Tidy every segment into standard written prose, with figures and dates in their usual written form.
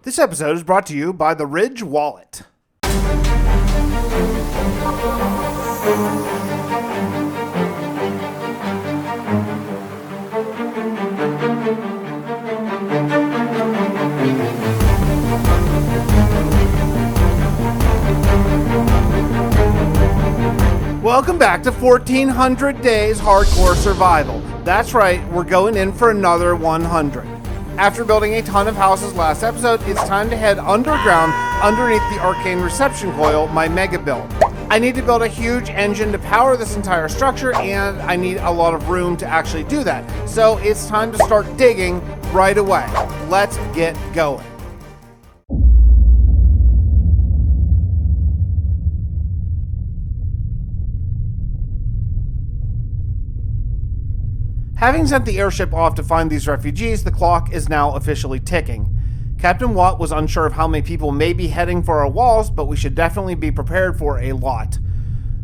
This episode is brought to you by the Ridge Wallet. Welcome back to 1400 Days Hardcore Survival. That's right, we're going in for another 100. After building a ton of houses last episode, it's time to head underground underneath the Arcane Reception Coil, my mega build. I need to build a huge engine to power this entire structure, and I need a lot of room to actually do that. So it's time to start digging right away. Let's get going. Having sent the airship off to find these refugees, the clock is now officially ticking. Captain Watt was unsure of how many people may be heading for our walls, but we should definitely be prepared for a lot.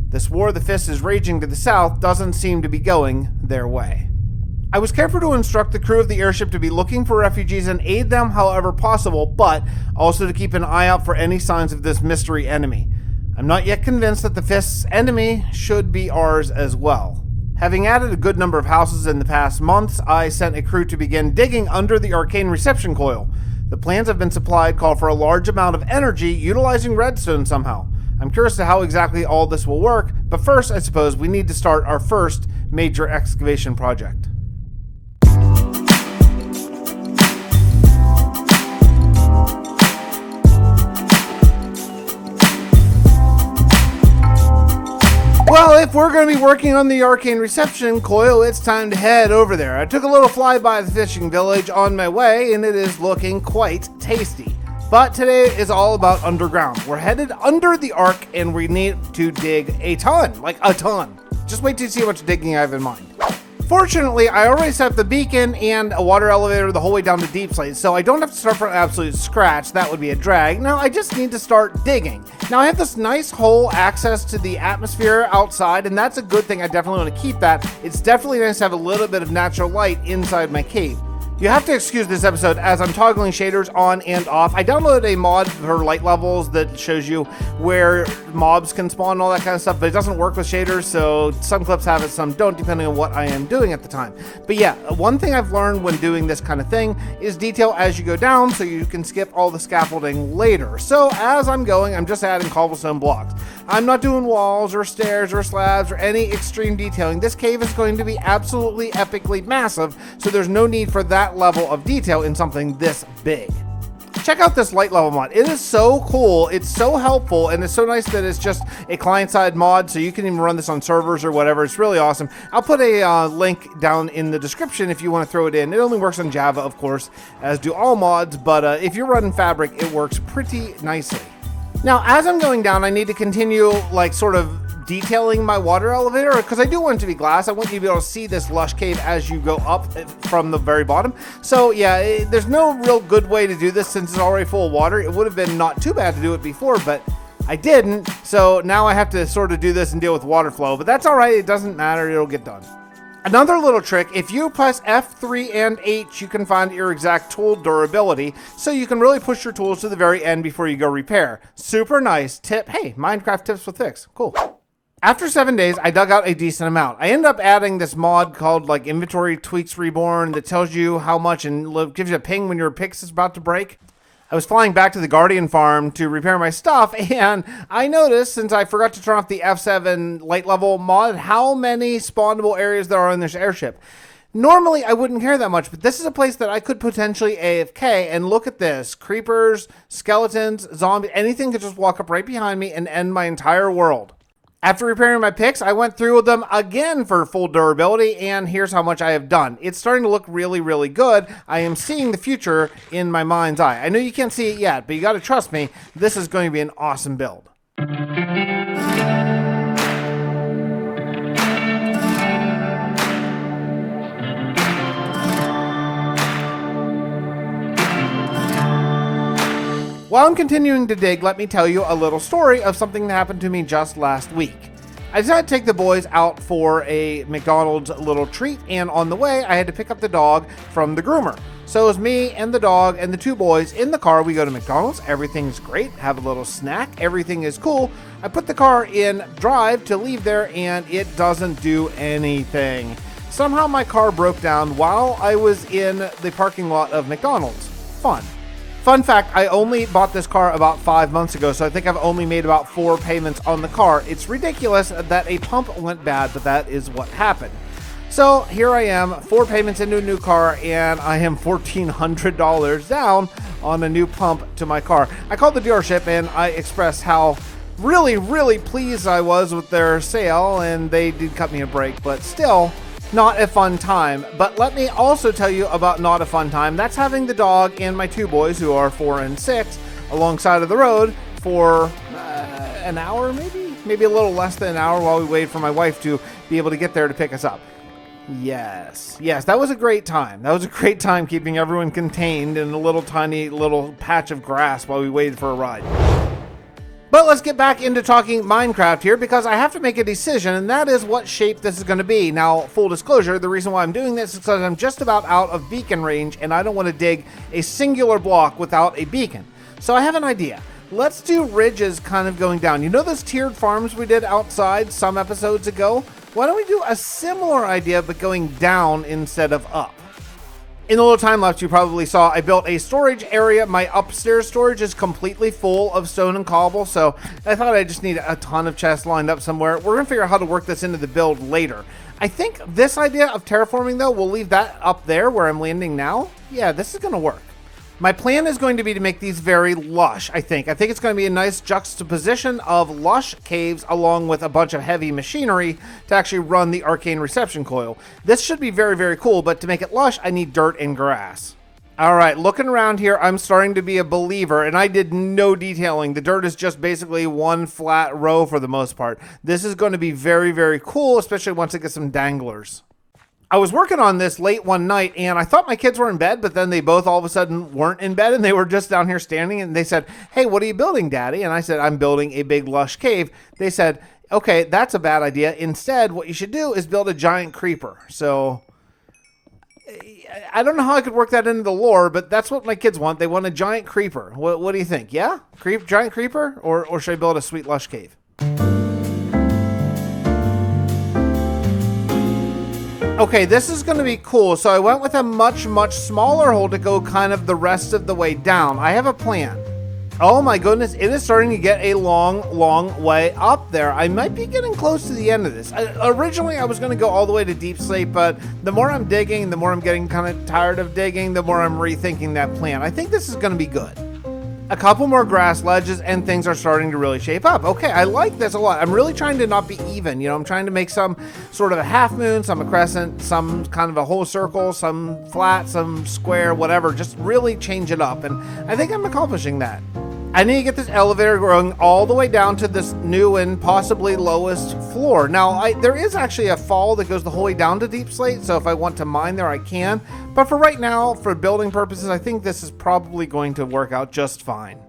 This war the Fist is raging to the south doesn't seem to be going their way. I was careful to instruct the crew of the airship to be looking for refugees and aid them however possible, but also to keep an eye out for any signs of this mystery enemy. I'm not yet convinced that the Fist's enemy should be ours as well. Having added a good number of houses in the past months, I sent a crew to begin digging under the Arcane Reception Coil. The plans have been supplied call for a large amount of energy utilizing redstone somehow. I'm curious to how exactly all this will work, but first I suppose we need to start our first major excavation project. Well, if we're going to be working on the Arcane Reception Coil, it's time to head over there. I took a little flyby of the fishing village on my way, and it is looking quite tasty. But today is all about underground. We're headed under the Ark, and we need to dig a ton, like a ton. Just wait to see how much digging I have in mind. Fortunately, I already set up the beacon and a water elevator the whole way down to Deep Slate, so I don't have to start from absolute scratch. That would be a drag. Now, I just need to start digging. Now, I have this nice hole access to the atmosphere outside, and that's a good thing. I definitely want to keep that. It's definitely nice to have a little bit of natural light inside my cave. You have to excuse this episode as I'm toggling shaders on and off. I downloaded a mod for light levels that shows you where mobs can spawn and all that kind of stuff, but it doesn't work with shaders, so some clips have it, some don't, depending on what I am doing at the time. But yeah, one thing I've learned when doing this kind of thing is detail as you go down so you can skip all the scaffolding later. So as I'm going, I'm just adding cobblestone blocks. I'm not doing walls or stairs or slabs or any extreme detailing. This cave is going to be absolutely epically massive, so there's no need for that level of detail in something this big. Check out this light level mod. It is so cool, it's so helpful, and it's so nice that it's just a client-side mod, so you can even run this on servers or whatever. It's really awesome. I'll put a link down in the description if you want to throw it in. It only works on Java, of course, as do all mods, but if you're running Fabric, it works pretty nicely. Now, as I'm going down, I need to continue, sort of detailing my water elevator, because I do want it to be glass. I want you to be able to see this lush cave as you go up from the very bottom. So yeah, there's no real good way to do this since it's already full of water. It would have been not too bad to do it before, but I didn't. So now I have to sort of do this and deal with water flow, but that's all right. It doesn't matter. It'll get done. Another little trick, if you press F3 and H, you can find your exact tool durability, so you can really push your tools to the very end before you go repair. Super nice tip. Hey, Minecraft tips with Fix. Cool. After 7 days, I dug out a decent amount. I ended up adding this mod called Inventory Tweaks Reborn that tells you how much and gives you a ping when your picks is about to break. I was flying back to the Guardian farm to repair my stuff, and I noticed, since I forgot to turn off the F7 light level mod, how many spawnable areas there are in this airship. Normally, I wouldn't care that much, but this is a place that I could potentially AFK, and look at this. Creepers, skeletons, zombies, anything could just walk up right behind me and end my entire world. After repairing my picks, I went through them again for full durability, and here's how much I have done. It's starting to look really, really good. I am seeing the future in my mind's eye. I know you can't see it yet, but you got to trust me, this is going to be an awesome build. While I'm continuing to dig, let me tell you a little story of something that happened to me just last week. I decided to take the boys out for a McDonald's little treat, and on the way, I had to pick up the dog from the groomer. So it was me and the dog and the two boys in the car. We go to McDonald's. Everything's great. Have a little snack. Everything is cool. I put the car in drive to leave there, and it doesn't do anything. Somehow my car broke down while I was in the parking lot of McDonald's. Fun fact, I only bought this car about 5 months ago, so I think I've only made about 4 payments on the car. It's ridiculous that a pump went bad, but that is what happened. So here I am, 4 payments into a new car, and I am $1,400 down on a new pump to my car. I called the dealership and I expressed how really pleased I was with their sale, and they did cut me a break, but still not a fun time. But let me also tell you about not a fun time. That's having the dog and my two boys, who are 4 and 6, alongside of the road for an hour, maybe a little less than an hour, while we wait for my wife to be able to get there to pick us up. Yes, that was a great time. That was a great time keeping everyone contained in a little tiny patch of grass while we waited for a ride. But let's get back into talking Minecraft here, because I have to make a decision, and that is what shape this is going to be. Now, full disclosure, the reason why I'm doing this is because I'm just about out of beacon range, and I don't want to dig a singular block without a beacon. So I have an idea. Let's do ridges kind of going down. You know those tiered farms we did outside some episodes ago? Why don't we do a similar idea, but going down instead of up? In the little time lapse you probably saw, I built a storage area. My upstairs storage is completely full of stone and cobble, so I thought I just need a ton of chests lined up somewhere. We're going to figure out how to work this into the build later. I think this idea of terraforming, though, we'll leave that up there where I'm landing now. Yeah, this is going to work. My plan is going to be to make these very lush, I think. I think it's going to be a nice juxtaposition of lush caves along with a bunch of heavy machinery to actually run the Arcane Reception Coil. This should be very cool, but to make it lush, I need dirt and grass. All right, looking around here, I'm starting to be a believer, and I did no detailing. The dirt is just basically one flat row for the most part. This is going to be very cool, especially once it gets some danglers. I was working on this late one night, and I thought my kids were in bed, but then they both all of a sudden weren't in bed, and they were just down here standing, and they said, "Hey, what are you building, Daddy?" And I said, "I'm building a big lush cave." They said, "Okay, that's a bad idea. Instead, what you should do is build a giant creeper." So I don't know how I could work that into the lore, but that's what my kids want. They want a giant creeper. What do you think? Yeah? Giant creeper? Or should I build a sweet lush cave? Okay, this is going to be cool. So I went with a much smaller hole to go kind of the rest of the way down. I have a plan. Oh my goodness, it is starting to get a long way up there. I might be getting close to the end of this. Originally, I was going to go all the way to deep sleep, but the more I'm digging, the more I'm getting kind of tired of digging, the more I'm rethinking that plan. I think this is going to be good. A couple more grass ledges and things are starting to really shape up. Okay, I like this a lot. I'm really trying to not be even. You know, I'm trying to make some sort of a half moon, some a crescent, some kind of a whole circle, some flat, some square, whatever. Just really change it up. And I think I'm accomplishing that. I need to get this elevator going all the way down to this new and possibly lowest floor. Now, there is actually a fall that goes the whole way down to deep slate, so if I want to mine there, I can. But for right now, for building purposes, I think this is probably going to work out just fine.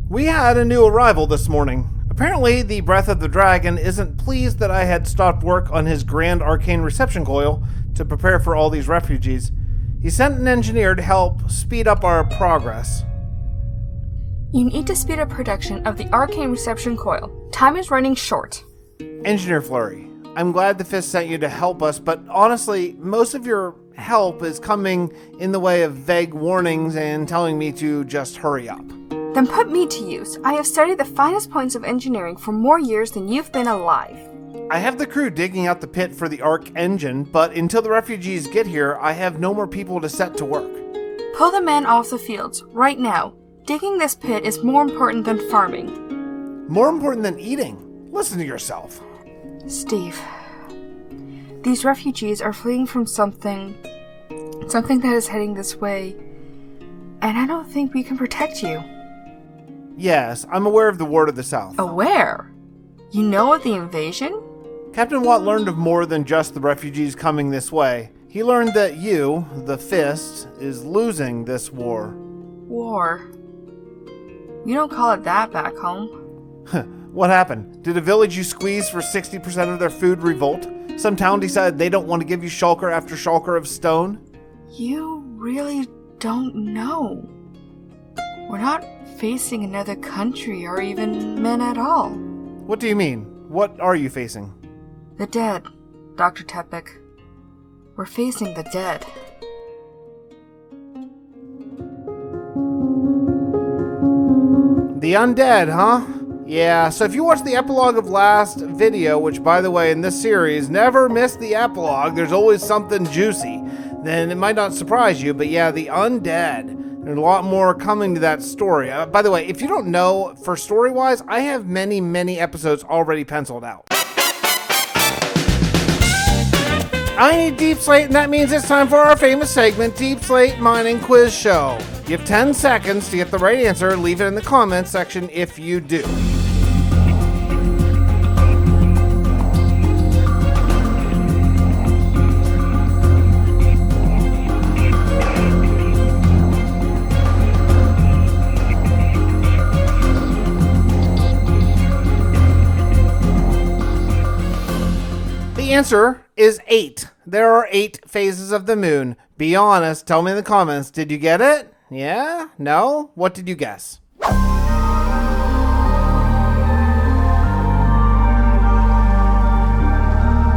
We had a new arrival this morning. Apparently, the Breath of the Dragon isn't pleased that I had stopped work on his grand Arcane Reception Coil to prepare for all these refugees. He sent an engineer to help speed up our progress. You need to speed up production of the Arcane Reception Coil. Time is running short. Engineer Flurry, I'm glad the Fist sent you to help us, but honestly, most of your help is coming in the way of vague warnings and telling me to just hurry up. Then put me to use. I have studied the finest points of engineering for more years than you've been alive. I have the crew digging out the pit for the Arc engine, but until the refugees get here, I have no more people to set to work. Pull the men off the fields, right now. Digging this pit is more important than farming. More important than eating? Listen to yourself. Steve, these refugees are fleeing from something that is heading this way, and I don't think we can protect you. Yes, I'm aware of the Ward of the South. Aware? You know of the invasion? Captain Watt learned of more than just the refugees coming this way. He learned that you, the Fist, is losing this war. War. We don't call it that back home. What happened? Did a village you squeezed for 60% of their food revolt? Some town decided they don't want to give you shulker after shulker of stone? You really don't know. We're not facing another country or even men at all. What do you mean? What are you facing? The dead, Dr. Tepic. We're facing the dead. The undead, huh? Yeah, so if you watched the epilogue of last video, which by the way in this series, never miss the epilogue, there's always something juicy, then it might not surprise you, but yeah, the undead. There's a lot more coming to that story. By the way, if you don't know, for story-wise, I have many episodes already penciled out. I need Deep Slate, and that means it's time for our famous segment, Deep Slate Mining Quiz Show. You have 10 seconds to get the right answer. Leave it in the comments section if you do. The answer is 8. There are 8 phases of the moon. Be honest, tell me in the comments, did you get it? Yeah? No? What did you guess?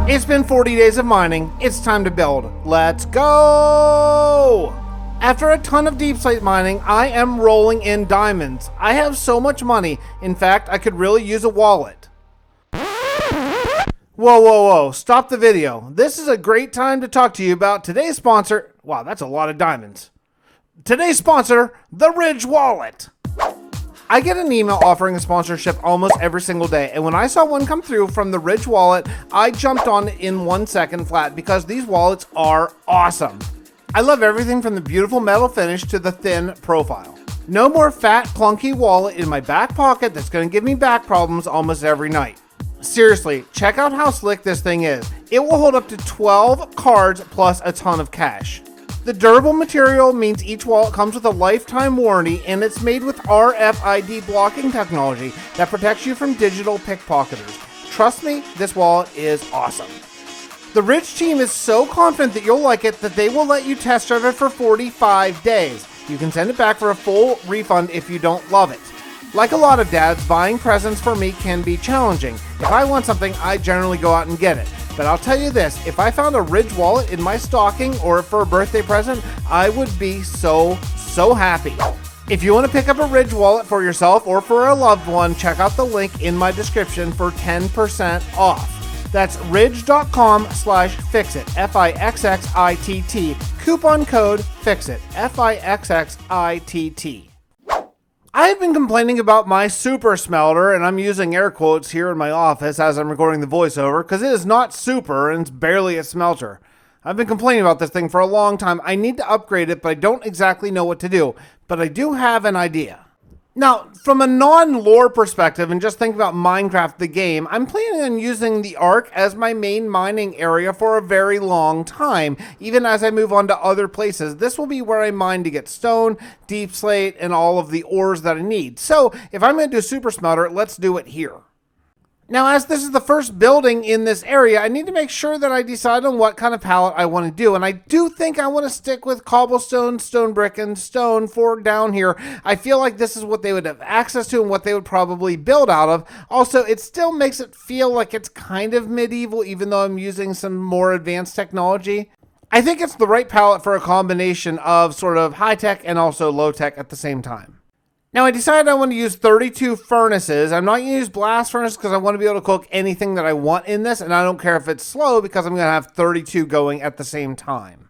It's been 40 days of mining. It's time to build. Let's go! After a ton of deep slate mining, I am rolling in diamonds. I have so much money. In fact, I could really use a wallet. Whoa, stop the video. This is a great time to talk to you about today's sponsor. Wow, that's a lot of diamonds. Today's sponsor, the Ridge Wallet. I get an email offering a sponsorship almost every single day, and when I saw one come through from the Ridge Wallet, I jumped on it in 1 second flat because these wallets are awesome. I love everything from the beautiful metal finish to the thin profile. No more fat, clunky wallet in my back pocket that's going to give me back problems almost every night. Seriously, check out how slick this thing is. It will hold up to 12 cards plus a ton of cash. The durable material means each wallet comes with a lifetime warranty, and it's made with RFID blocking technology that protects you from digital pickpocketers. Trust me, this wallet is awesome. The Ridge team is so confident that you'll like it that they will let you test drive it for 45 days. You can send it back for a full refund if you don't love it. Like a lot of dads, buying presents for me can be challenging. If I want something, I generally go out and get it. But I'll tell you this, if I found a Ridge wallet in my stocking or for a birthday present, I would be so happy. If you want to pick up a Ridge wallet for yourself or for a loved one, check out the link in my description for 10% off. That's ridge.com/fixit, Fixxitt. Coupon code FIXIT, Fixxitt. I have been complaining about my super smelter, and I'm using air quotes here in my office as I'm recording the voiceover, because it is not super and it's barely a smelter. I've been complaining about this thing for a long time. I need to upgrade it, but I don't exactly know what to do. But I do have an idea. Now, from a non-lore perspective, and just think about Minecraft the game, I'm planning on using the Ark as my main mining area for a very long time. Even as I move on to other places, this will be where I mine to get stone, deep slate, and all of the ores that I need. So, if I'm going to do a super smelter, let's do it here. Now, as this is the first building in this area, I need to make sure that I decide on what kind of palette I want to do. And I do think I want to stick with cobblestone, stone brick, and stone for down here. I feel like this is what they would have access to and what they would probably build out of. Also, it still makes it feel like it's kind of medieval, even though I'm using some more advanced technology. I think it's the right palette for a combination of sort of high-tech and also low-tech at the same time. Now, I decided I want to use 32 furnaces. I'm not going to use blast furnace because I want to be able to cook anything that I want in this, and I don't care if it's slow because I'm going to have 32 going at the same time.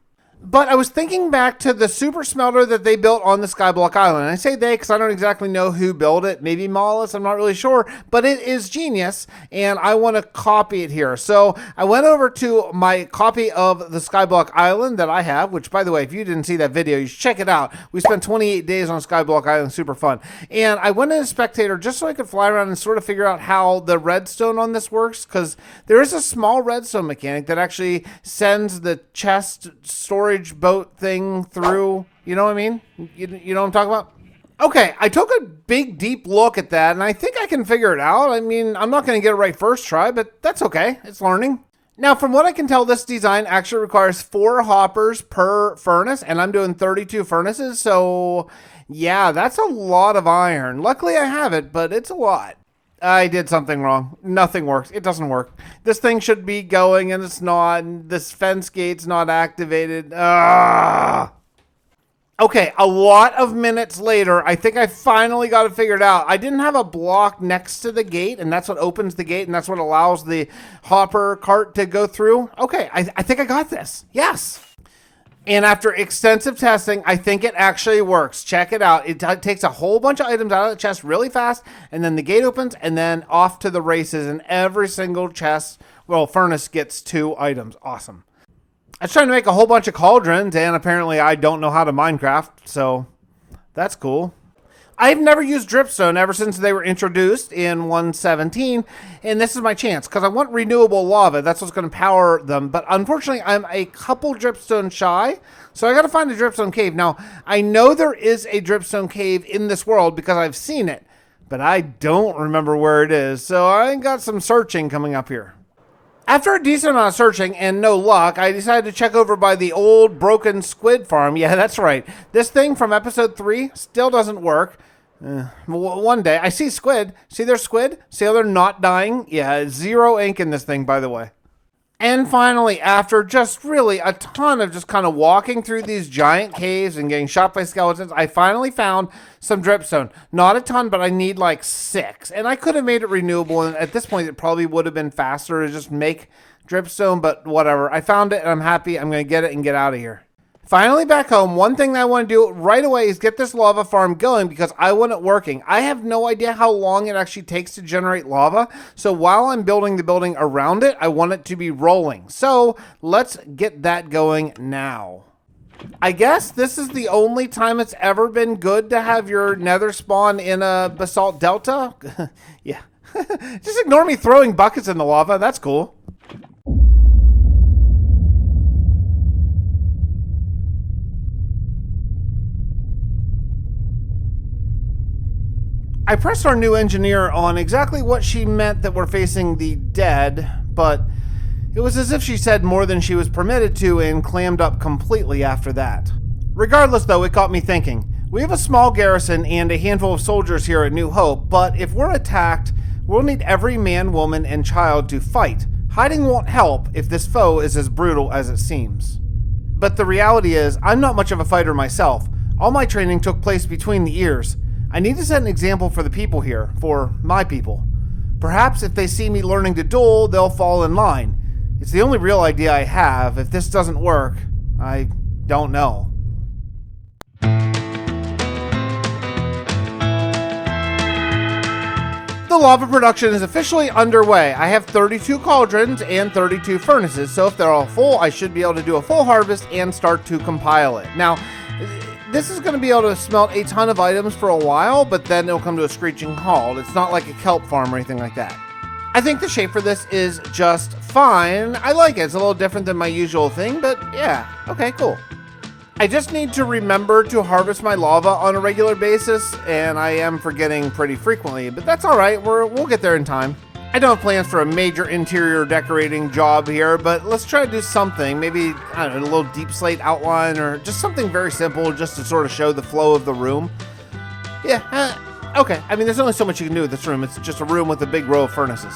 But I was thinking back to the super smelter that they built on the Skyblock Island. I say they because I don't exactly know who built it. Maybe Mollis, I'm not really sure. But it is genius, and I want to copy it here. So I went over to my copy of the Skyblock Island that I have, which, by the way, if you didn't see that video, you should check it out. We spent 28 days on Skyblock Island, super fun. And I went in a spectator just so I could fly around and sort of figure out how the redstone on this works, because there is a small redstone mechanic that actually sends the chest storage boat thing through. You know what I mean? You know what I'm talking about? Okay, I took a big, deep look at that, and I think I can figure it out. I mean, I'm not going to get it right first try, but that's okay. It's learning. Now, from what I can tell, this design actually requires 4 hoppers per furnace, and I'm doing 32 furnaces, so yeah, that's a lot of iron. Luckily, I have it, but it's a lot. I did something wrong. Nothing works. It doesn't work. This thing should be going, and it's not. And this fence gate's not activated. Okay, a lot of minutes later, I think I finally got it figured out. I didn't have a block next to the gate, and that's what opens the gate, and that's what allows the hopper cart to go through. Okay, I think I got this. Yes. And after extensive testing, I think it actually works. Check it out. It takes a whole bunch of items out of the chest really fast, and then the gate opens, and then off to the races, and every single furnace gets 2 items. Awesome. I was trying to make a whole bunch of cauldrons, and apparently I don't know how to Minecraft, so that's cool. I've never used dripstone ever since they were introduced in 1.17, and this is my chance, because I want renewable lava. That's what's going to power them, but unfortunately I'm a couple dripstone shy, so I got to find a dripstone cave. Now, I know there is a dripstone cave in this world because I've seen it, but I don't remember where it is, so I got some searching coming up here. After a decent amount of searching and no luck, I decided to check over by the old broken squid farm. Yeah, that's right. This thing from episode 3 still doesn't work. One day, I see squid. See their squid? See how they're not dying? Yeah, 0 ink in this thing, by the way. And finally, after just really a ton of just kind of walking through these giant caves and getting shot by skeletons, I finally found some dripstone. Not a ton, but I need like 6. And I could have made it renewable, and at this point, it probably would have been faster to just make dripstone, but whatever. I found it, and I'm happy. I'm going to get it and get out of here. Finally back home, one thing that I want to do right away is get this lava farm going because I want it working. I have no idea how long it actually takes to generate lava, so while I'm building the building around it, I want it to be rolling. So let's get that going now. I guess this is the only time it's ever been good to have your nether spawn in a basalt delta. Yeah. Just ignore me throwing buckets in the lava. That's cool. I pressed our new engineer on exactly what she meant that we're facing the dead, but it was as if she said more than she was permitted to and clammed up completely after that. Regardless, though, it got me thinking. We have a small garrison and a handful of soldiers here at New Hope, but if we're attacked, we'll need every man, woman, and child to fight. Hiding won't help if this foe is as brutal as it seems. But the reality is, I'm not much of a fighter myself. All my training took place between the ears. I need to set an example for the people here, for my people. Perhaps if they see me learning to duel, they'll fall in line. It's the only real idea I have. If this doesn't work, I don't know. The lava production is officially underway. I have 32 cauldrons and 32 furnaces, so if they're all full, I should be able to do a full harvest and start to compile it. Now, this is going to be able to smelt a ton of items for a while, but then it'll come to a screeching halt. It's not like a kelp farm or anything like that. I think the shape for this is just fine. I like it. It's a little different than my usual thing, but yeah, okay, cool. I just need to remember to harvest my lava on a regular basis, and I am forgetting pretty frequently, but that's all right. We'll get there in time. I don't have plans for a major interior decorating job here, but let's try to do something. Maybe, I don't know, a little deep slate outline or just something very simple just to sort of show the flow of the room. Yeah, okay. I mean, there's only so much you can do with this room. It's just a room with a big row of furnaces.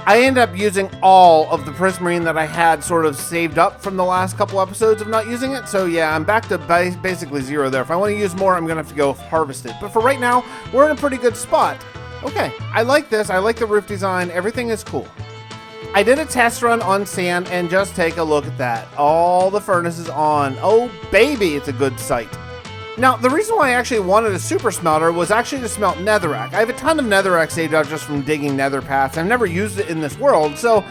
I ended up using all of the prismarine that I had sort of saved up from the last couple episodes of not using it. So yeah, I'm back to basically 0 there. If I want to use more, I'm going to have to go harvest it. But for right now, we're in a pretty good spot. Okay, I like this. I like the roof design. Everything is cool. I did a test run on sand and just take a look at that. All the furnaces on. Oh baby, it's a good sight. Now, the reason why I actually wanted a super smelter was actually to smelt netherrack. I have a ton of netherrack saved up just from digging nether paths. I've never used it in this world, so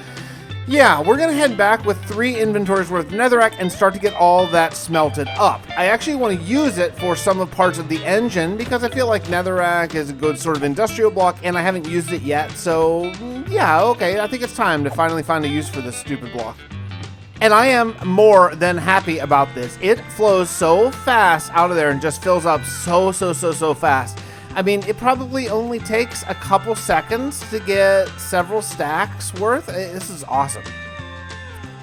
yeah, we're going to head back with 3 inventories worth of netherrack and start to get all that smelted up. I actually want to use it for some of parts of the engine because I feel like netherrack is a good sort of industrial block and I haven't used it yet, so yeah, okay, I think it's time to finally find a use for this stupid block. And I am more than happy about this. It flows so fast out of there and just fills up so fast. I mean, it probably only takes a couple seconds to get several stacks worth. This is awesome.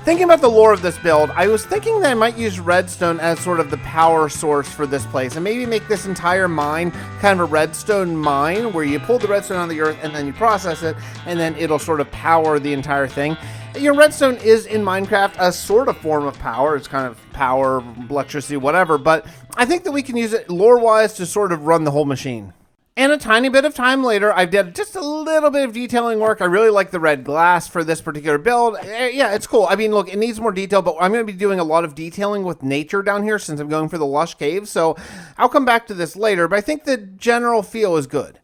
Thinking about the lore of this build, I was thinking that I might use redstone as sort of the power source for this place and maybe make this entire mine kind of a redstone mine where you pull the redstone out of the earth and then you process it and then it'll sort of power the entire thing. You know, redstone is in Minecraft a sort of form of power. It's kind of power, electricity, whatever, but I think that we can use it lore-wise to sort of run the whole machine. And a tiny bit of time later, I did just a little bit of detailing work. I really like the red glass for this particular build. Yeah, it's cool. I mean, look, it needs more detail, but I'm going to be doing a lot of detailing with nature down here since I'm going for the lush cave. So I'll come back to this later, but I think the general feel is good.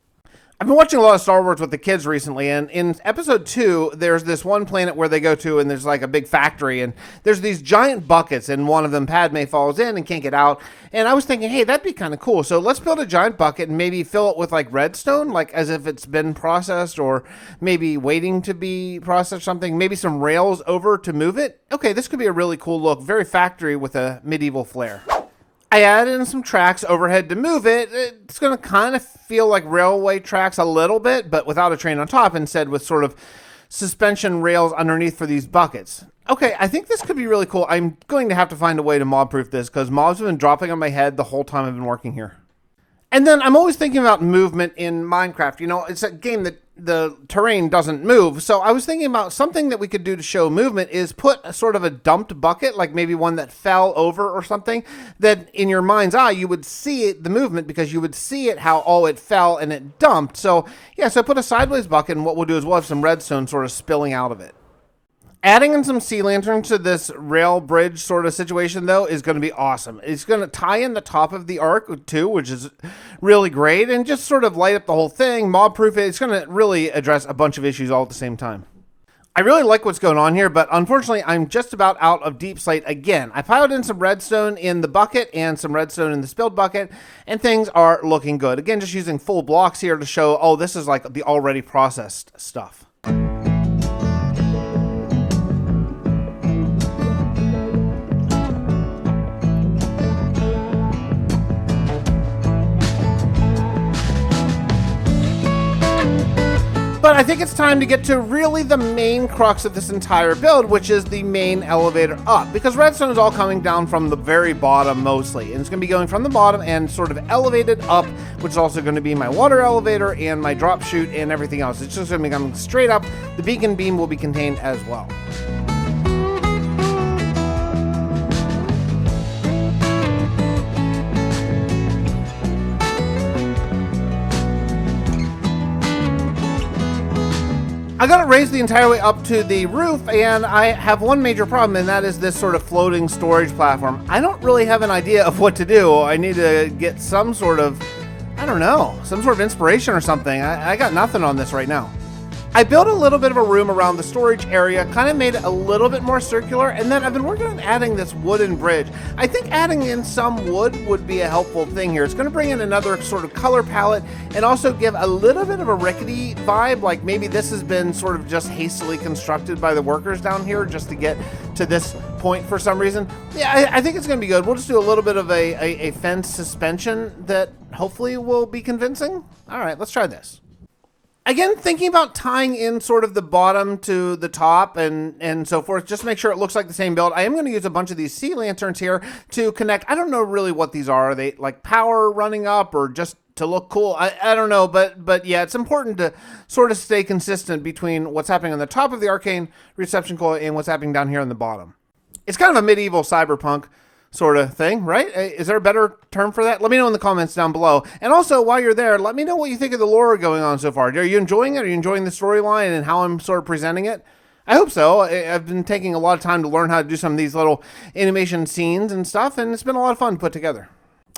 I've been watching a lot of Star Wars with the kids recently, and in episode 2, there's this one planet where they go to, and there's like a big factory, and there's these giant buckets, and one of them, Padme, falls in and can't get out. And I was thinking, hey, that'd be kind of cool. So let's build a giant bucket and maybe fill it with like redstone, like as if it's been processed or maybe waiting to be processed or something. Maybe some rails over to move it. Okay, this could be a really cool look, very factory with a medieval flair. I added in some tracks overhead to move it. It's going to kind of feel like railway tracks a little bit, but without a train on top, instead with sort of suspension rails underneath for these buckets. Okay, I think this could be really cool. I'm going to have to find a way to mob-proof this because mobs have been dropping on my head the whole time I've been working here. And then I'm always thinking about movement in Minecraft. You know, it's a game that the terrain doesn't move. So I was thinking about something that we could do to show movement is put a sort of a dumped bucket, like maybe one that fell over or something, that in your mind's eye, you would see it, the movement, because you would see it, how, oh, it fell and it dumped. So yeah, so I put a sideways bucket, and what we'll do is we'll have some redstone sort of spilling out of it. Adding in some sea lanterns to this rail bridge sort of situation, though, is going to be awesome. It's going to tie in the top of the arc, too, which is really great, and just sort of light up the whole thing, mob-proof it. It's going to really address a bunch of issues all at the same time. I really like what's going on here, but unfortunately, I'm just about out of deep slate again. I piled in some redstone in the bucket and some redstone in the spilled bucket, and things are looking good. Again, just using full blocks here to show, oh, this is like the already processed stuff. But I think it's time to get to really the main crux of this entire build, which is the main elevator up. Because redstone is all coming down from the very bottom mostly. And it's going to be going from the bottom and sort of elevated up, which is also going to be my water elevator and my drop chute and everything else. It's just going to be coming straight up. The beacon beam will be contained as well. I got it raised the entire way up to the roof, and I have one major problem, and that is this sort of floating storage platform. I don't really have an idea of what to do. I need to get some sort of, I don't know, some sort of inspiration or something. I got nothing on this right now. I built a little bit of a room around the storage area, kind of made it a little bit more circular, and then I've been working on adding this wooden bridge. I think adding in some wood would be a helpful thing here. It's going to bring in another sort of color palette and also give a little bit of a rickety vibe, like maybe this has been sort of just hastily constructed by the workers down here just to get to this point for some reason. Yeah, I think it's going to be good. We'll just do a little bit of a fence suspension that hopefully will be convincing. All right, let's try this. Again, thinking about tying in sort of the bottom to the top and so forth, just to make sure it looks like the same build. I am going to use a bunch of these sea lanterns here to connect. I don't know really what these are. Are they like power running up or just to look cool? I don't know, but yeah, it's important to sort of stay consistent between what's happening on the top of the Arcane Reception Coil and what's happening down here on the bottom. It's kind of a medieval cyberpunk sort of thing, right? Is there a better term for that? Let me know in the comments down below. And also, while you're there, let me know what you think of the lore going on so far. Are you enjoying it? Are you enjoying the storyline and how I'm sort of presenting it? I hope so. I've been taking a lot of time to learn how to do some of these little animation scenes and stuff, and it's been a lot of fun to put together.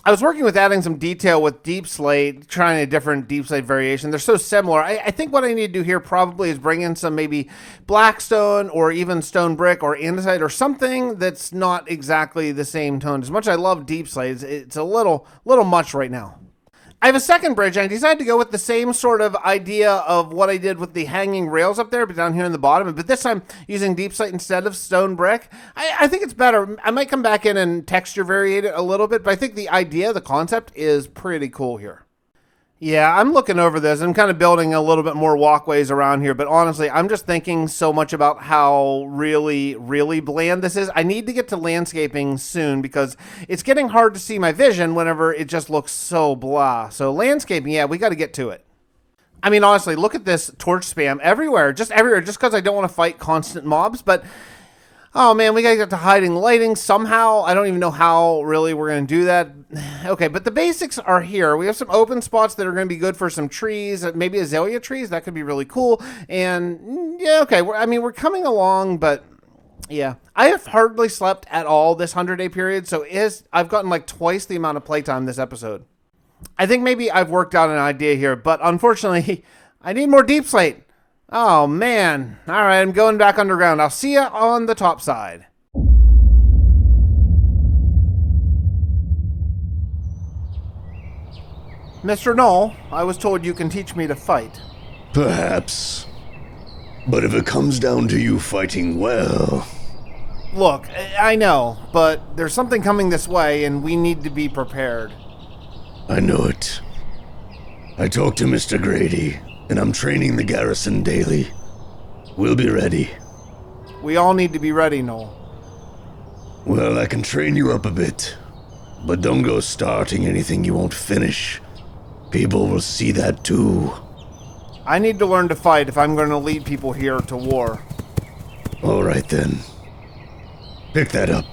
I was working with adding some detail with deep slate, trying a different deep slate variation. They're so similar. I think what I need to do here probably is bring in some maybe blackstone or even stone brick or andesite or something that's not exactly the same tone. As much as I love deep slate, it's a little much right now. I have a second bridge, and I decided to go with the same sort of idea of what I did with the hanging rails up there, but down here in the bottom. But this time, using deep slate instead of stone brick. I think it's better. I might come back in and texture variate it a little bit, but I think the idea, the concept, is pretty cool here. Yeah, I'm looking over this. I'm kind of building a little bit more walkways around here, but honestly, I'm just thinking so much about how really, really bland this is. I need to get to landscaping soon because it's getting hard to see my vision whenever it just looks so blah. So landscaping, yeah, we got to get to it. I mean, honestly, look at this torch spam everywhere, just because I don't want to fight constant mobs, but oh man, we gotta get to hiding lighting somehow. I don't even know how really we're gonna do that. Okay, but the basics are here. We have some open spots that are gonna be good for some trees, maybe azalea trees. That could be really cool. And yeah, okay, we're coming along, but yeah. I have hardly slept at all this 100-day period, so I've gotten like twice the amount of playtime this episode. I think maybe I've worked out an idea here, but unfortunately, I need more deep slate. Oh, man. All right, I'm going back underground. I'll see you on the top side. Mr. Knoll, I was told you can teach me to fight. Perhaps. But if it comes down to you fighting well... Look, I know, but there's something coming this way, and we need to be prepared. I know it. I talked to Mr. Grady, and I'm training the garrison daily. We'll be ready. We all need to be ready, Knoll. Well, I can train you up a bit, but don't go starting anything you won't finish. People will see that too. I need to learn to fight if I'm going to lead people here to war. All right then. Pick that up.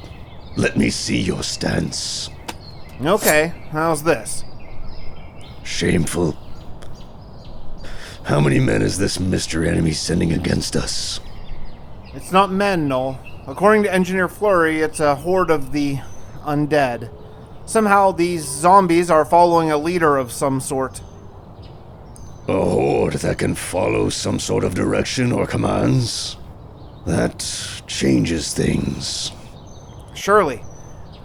Let me see your stance. Okay, how's this? Shameful. How many men is this Mr. Enemy sending against us? It's not men, Knoll. According to Engineer Flurry, it's a horde of the undead. Somehow these zombies are following a leader of some sort. A horde that can follow some sort of direction or commands? That changes things. Surely.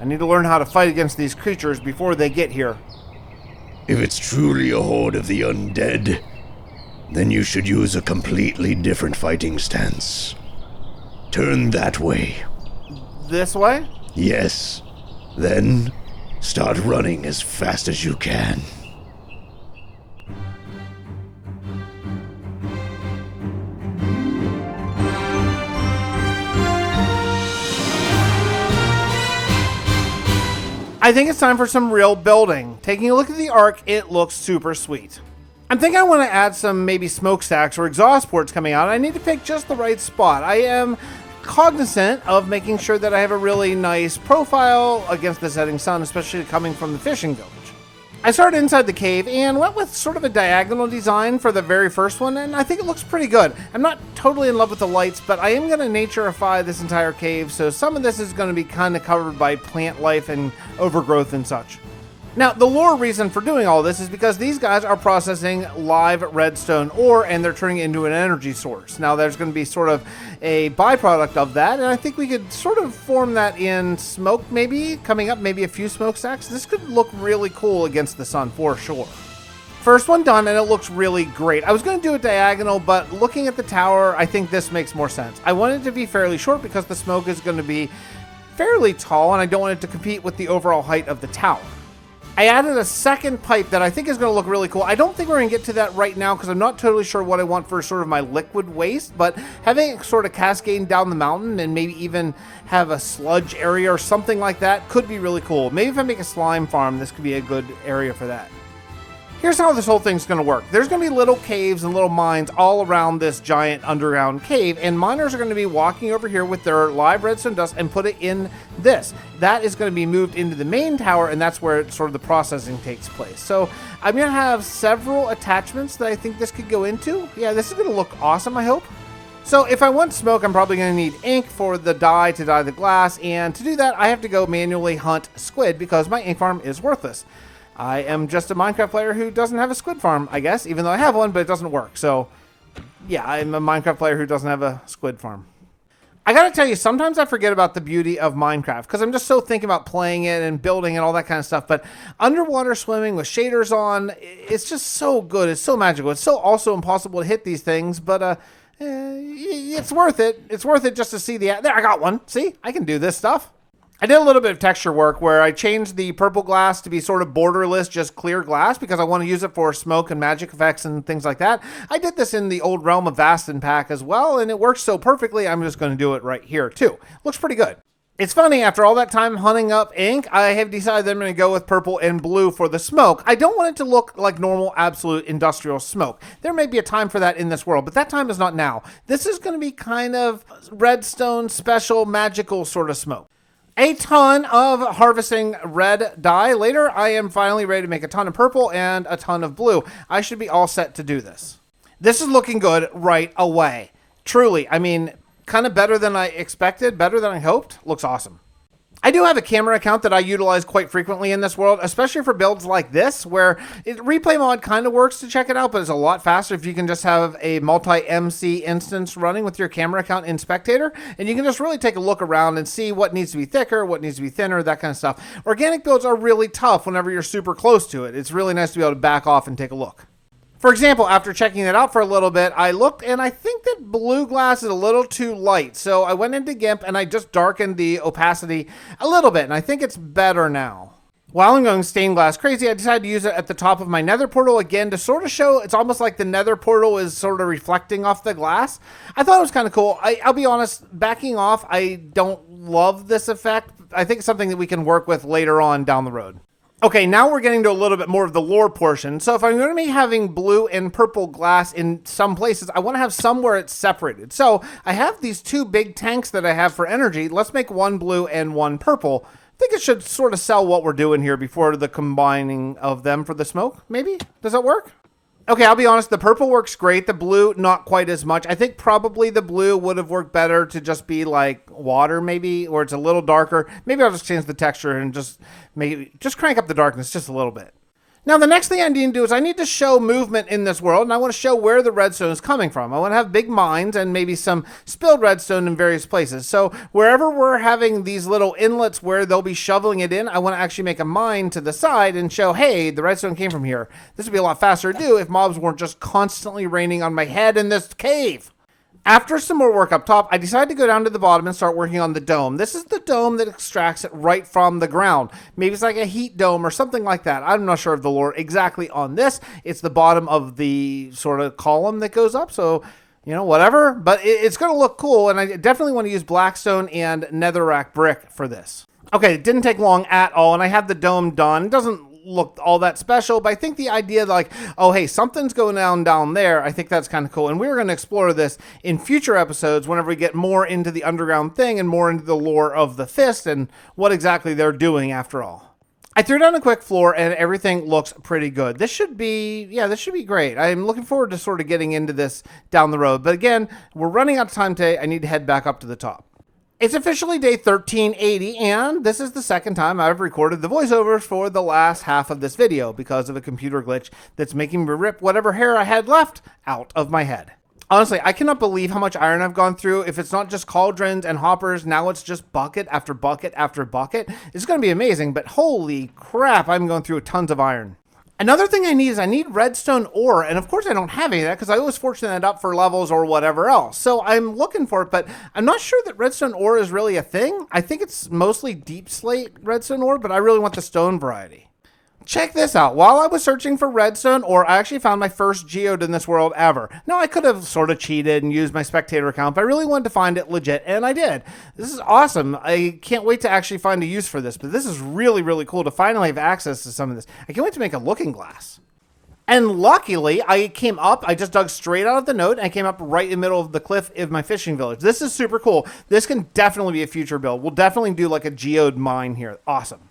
I need to learn how to fight against these creatures before they get here. If it's truly a horde of the undead, then you should use a completely different fighting stance. Turn that way. This way? Yes. Then, start running as fast as you can. I think it's time for some real building. Taking a look at the Ark, it looks super sweet. I'm thinking I want to add some maybe smokestacks or exhaust ports coming out. I need to pick just the right spot. I am cognizant of making sure that I have a really nice profile against the setting sun, especially coming from the fishing village. I started inside the cave and went with sort of a diagonal design for the very first one, and I think it looks pretty good. I'm not totally in love with the lights, but I am going to naturify this entire cave, so some of this is going to be kind of covered by plant life and overgrowth and such. Now, the lore reason for doing all this is because these guys are processing live redstone ore and they're turning it into an energy source. Now, there's going to be sort of a byproduct of that, and I think we could sort of form that in smoke maybe, coming up, maybe a few smokestacks. This could look really cool against the sun for sure. First one done, and it looks really great. I was going to do it diagonal, but looking at the tower, I think this makes more sense. I want it to be fairly short because the smoke is going to be fairly tall, and I don't want it to compete with the overall height of the tower. I added a second pipe that I think is going to look really cool. I don't think we're going to get to that right now because I'm not totally sure what I want for sort of my liquid waste, but having it sort of cascade down the mountain and maybe even have a sludge area or something like that could be really cool. Maybe if I make a slime farm, this could be a good area for that. Here's how this whole thing's going to work. There's going to be little caves and little mines all around this giant underground cave, and miners are going to be walking over here with their live redstone dust and put it in this. That is going to be moved into the main tower, and that's where sort of the processing takes place. So I'm going to have several attachments that I think this could go into. Yeah, this is going to look awesome, I hope. So if I want smoke, I'm probably going to need ink for the dye to dye the glass, and to do that, I have to go manually hunt squid because my ink farm is worthless. I am just a Minecraft player who doesn't have a squid farm, I guess, even though I have one, but it doesn't work. So, yeah, I'm a Minecraft player who doesn't have a squid farm. I gotta tell you, sometimes I forget about the beauty of Minecraft because I'm just so thinking about playing it and building and all that kind of stuff. But underwater swimming with shaders on, it's just so good. It's so magical. It's so also impossible to hit these things, but it's worth it. It's worth it just to see there, I got one. See, I can do this stuff. I did a little bit of texture work where I changed the purple glass to be sort of borderless, just clear glass, because I want to use it for smoke and magic effects and things like that. I did this in the old Realm of Vastin pack as well, and it works so perfectly, I'm just going to do it right here too. Looks pretty good. It's funny, after all that time hunting up ink, I have decided that I'm going to go with purple and blue for the smoke. I don't want it to look like normal, absolute industrial smoke. There may be a time for that in this world, but that time is not now. This is going to be kind of redstone, special, magical sort of smoke. A ton of harvesting red dye. Later, I am finally ready to make a ton of purple and a ton of blue. I should be all set to do this. This is looking good right away. Truly, I mean, kind of better than I expected, better than I hoped. Looks awesome. I do have a camera account that I utilize quite frequently in this world, especially for builds like this, where replay mod kind of works to check it out, but it's a lot faster if you can just have a multi-MC instance running with your camera account in Spectator, and you can just really take a look around and see what needs to be thicker, what needs to be thinner, that kind of stuff. Organic builds are really tough whenever you're super close to it. It's really nice to be able to back off and take a look. For example, after checking it out for a little bit, I looked and I think that blue glass is a little too light. So I went into GIMP and I just darkened the opacity a little bit, and I think it's better now. While I'm going stained glass crazy, I decided to use it at the top of my nether portal again to sort of show it's almost like the nether portal is sort of reflecting off the glass. I thought it was kind of cool. I'll be honest, backing off, I don't love this effect. I think it's something that we can work with later on down the road. Okay, now we're getting to a little bit more of the lore portion. So if I'm going to be having blue and purple glass in some places, I want to have somewhere it's separated. So I have these two big tanks that I have for energy. Let's make one blue and one purple. I think it should sort of sell what we're doing here before the combining of them for the smoke, maybe? Does that work? Okay, I'll be honest, the purple works great. The blue, not quite as much. I think probably the blue would have worked better to just be like water maybe, or it's a little darker. Maybe I'll just change the texture and just crank up the darkness just a little bit. Now, the next thing I need to do is I need to show movement in this world, and I want to show where the redstone is coming from. I want to have big mines and maybe some spilled redstone in various places. So wherever we're having these little inlets where they'll be shoveling it in, I want to actually make a mine to the side and show, hey, the redstone came from here. This would be a lot faster to do if mobs weren't just constantly raining on my head in this cave. After some more work up top, I decided to go down to the bottom and start working on the dome. This is the dome that extracts it right from the ground. Maybe it's like a heat dome or something like that. I'm not sure of the lore exactly on this. It's the bottom of the sort of column that goes up, so, you know, whatever. But it's going to look cool, and I definitely want to use blackstone and netherrack brick for this. Okay, it didn't take long at all, and I have the dome done. It doesn't look all that special, but I think the idea like, oh, hey, something's going down there, I think that's kind of cool. And we're going to explore this in future episodes whenever we get more into the underground thing and more into the lore of the Fist and what exactly they're doing after all. I threw down a quick floor and everything looks pretty good. This should be great. I'm looking forward to sort of getting into this down the road. But again, we're running out of time today. I need to head back up to the top. It's officially day 1380, and this is the second time I've recorded the voiceovers for the last half of this video because of a computer glitch that's making me rip whatever hair I had left out of my head. Honestly, I cannot believe how much iron I've gone through. If it's not just cauldrons and hoppers, now it's just bucket after bucket after bucket. It's going to be amazing, but holy crap, I'm going through tons of iron. Another thing I need redstone ore, and of course I don't have any of that because I always fortune that up for levels or whatever else. So I'm looking for it, but I'm not sure that redstone ore is really a thing. I think it's mostly deep slate redstone ore, but I really want the stone variety. Check this out. While I was searching for redstone ore, I actually found my first geode in this world ever. Now, I could have sort of cheated and used my spectator account, but I really wanted to find it legit, and I did. This is awesome. I can't wait to actually find a use for this, but this is really, really cool to finally have access to some of this. I can't wait to make a looking glass. And luckily, I just dug straight out of the node, and I came up right in the middle of the cliff of my fishing village. This is super cool. This can definitely be a future build. We'll definitely do like a geode mine here. Awesome.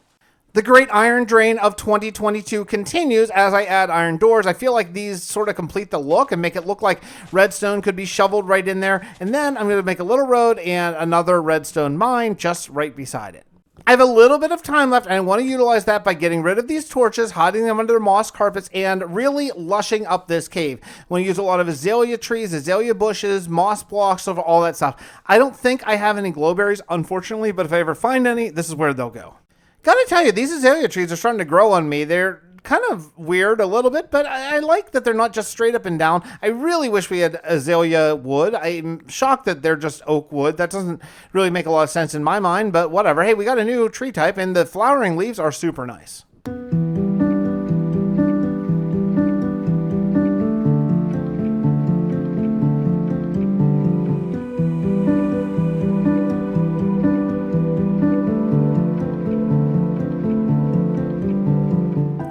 The Great Iron Drain of 2022 continues as I add iron doors. I feel like these sort of complete the look and make it look like redstone could be shoveled right in there. And then I'm going to make a little road and another redstone mine just right beside it. I have a little bit of time left, and I want to utilize that by getting rid of these torches, hiding them under moss carpets, and really lushing up this cave. I'm going to use a lot of azalea trees, azalea bushes, moss blocks, all that stuff. I don't think I have any glowberries, unfortunately, but if I ever find any, this is where they'll go. Gotta tell you, these azalea trees are starting to grow on me. They're kind of weird a little bit, but I like that they're not just straight up and down. I really wish we had azalea wood. I'm shocked that they're just oak wood. That doesn't really make a lot of sense in my mind, but whatever. Hey, we got a new tree type, and the flowering leaves are super nice.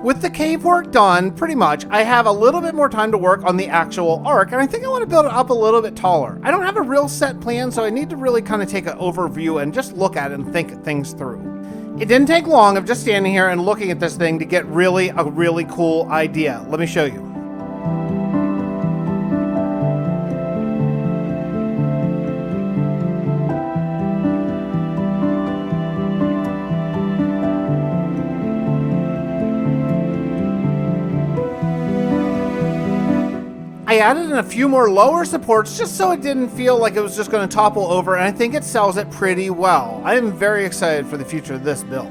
With the cave work done, pretty much, I have a little bit more time to work on the actual arc, and I think I want to build it up a little bit taller. I don't have a real set plan, so I need to really kind of take an overview and just look at it and think things through. It didn't take long of just standing here and looking at this thing to get a really cool idea. Let me show you. I added in a few more lower supports just so it didn't feel like it was just going to topple over, and I think it sells it pretty well. I am very excited for the future of this build.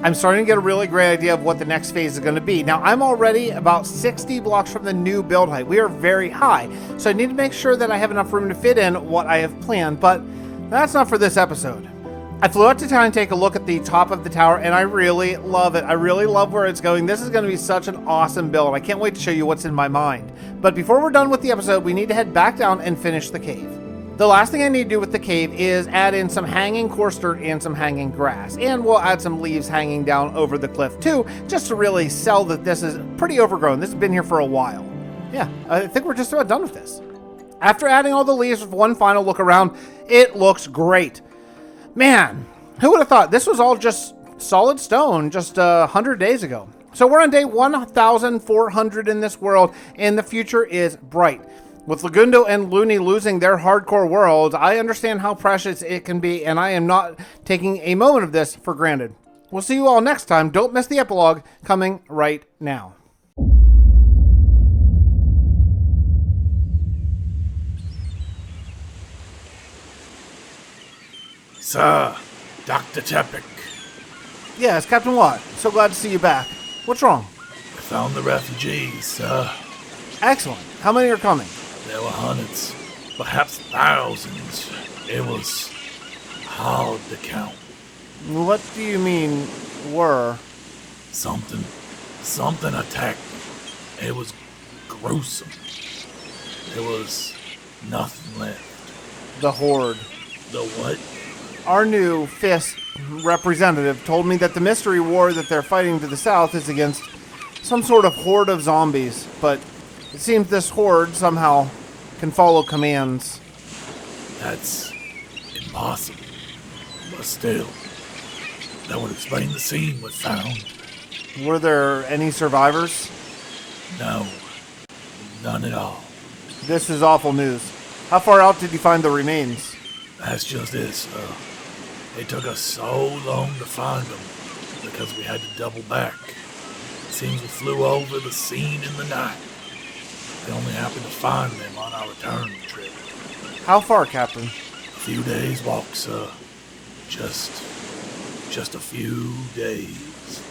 I'm starting to get a really great idea of what the next phase is going to be. Now, I'm already about 60 blocks from the new build height. We are very high, so I need to make sure that I have enough room to fit in what I have planned, but that's not for this episode. I flew out to town and take a look at the top of the tower, and I really love it. I really love where it's going. This is going to be such an awesome build. I can't wait to show you what's in my mind. But before we're done with the episode, we need to head back down and finish the cave. The last thing I need to do with the cave is add in some hanging coarse dirt and some hanging grass. And we'll add some leaves hanging down over the cliff too, just to really sell that this is pretty overgrown. This has been here for a while. Yeah, I think we're just about done with this. After adding all the leaves with one final look around, it looks great. Man, who would have thought this was all just solid stone just 100 days ago? So we're on day 1,400 in this world, and the future is bright. With Lagundo and Looney losing their hardcore worlds, I understand how precious it can be, and I am not taking a moment of this for granted. We'll see you all next time. Don't miss the epilogue coming right now. Sir, Dr. Tepic. Yes, Captain Watt. So glad to see you back. What's wrong? I found the refugees, sir. Excellent. How many are coming? There were hundreds, perhaps thousands. It was hard to count. What do you mean, were? Something attacked them. It was gruesome. There was nothing left. The Horde. The what? Our new FIST representative told me that the mystery war that they're fighting to the south is against some sort of horde of zombies, but it seems this horde somehow can follow commands. That's impossible. But still, that would explain the scene we found. Were there any survivors? No, none at all. This is awful news. How far out did you find the remains? That's just it, sir. It took us so long to find them because we had to double back. It seems we flew over the scene in the night. We only happened to find them on our return trip. How far, Captain? A few days walk, sir. Just a few days.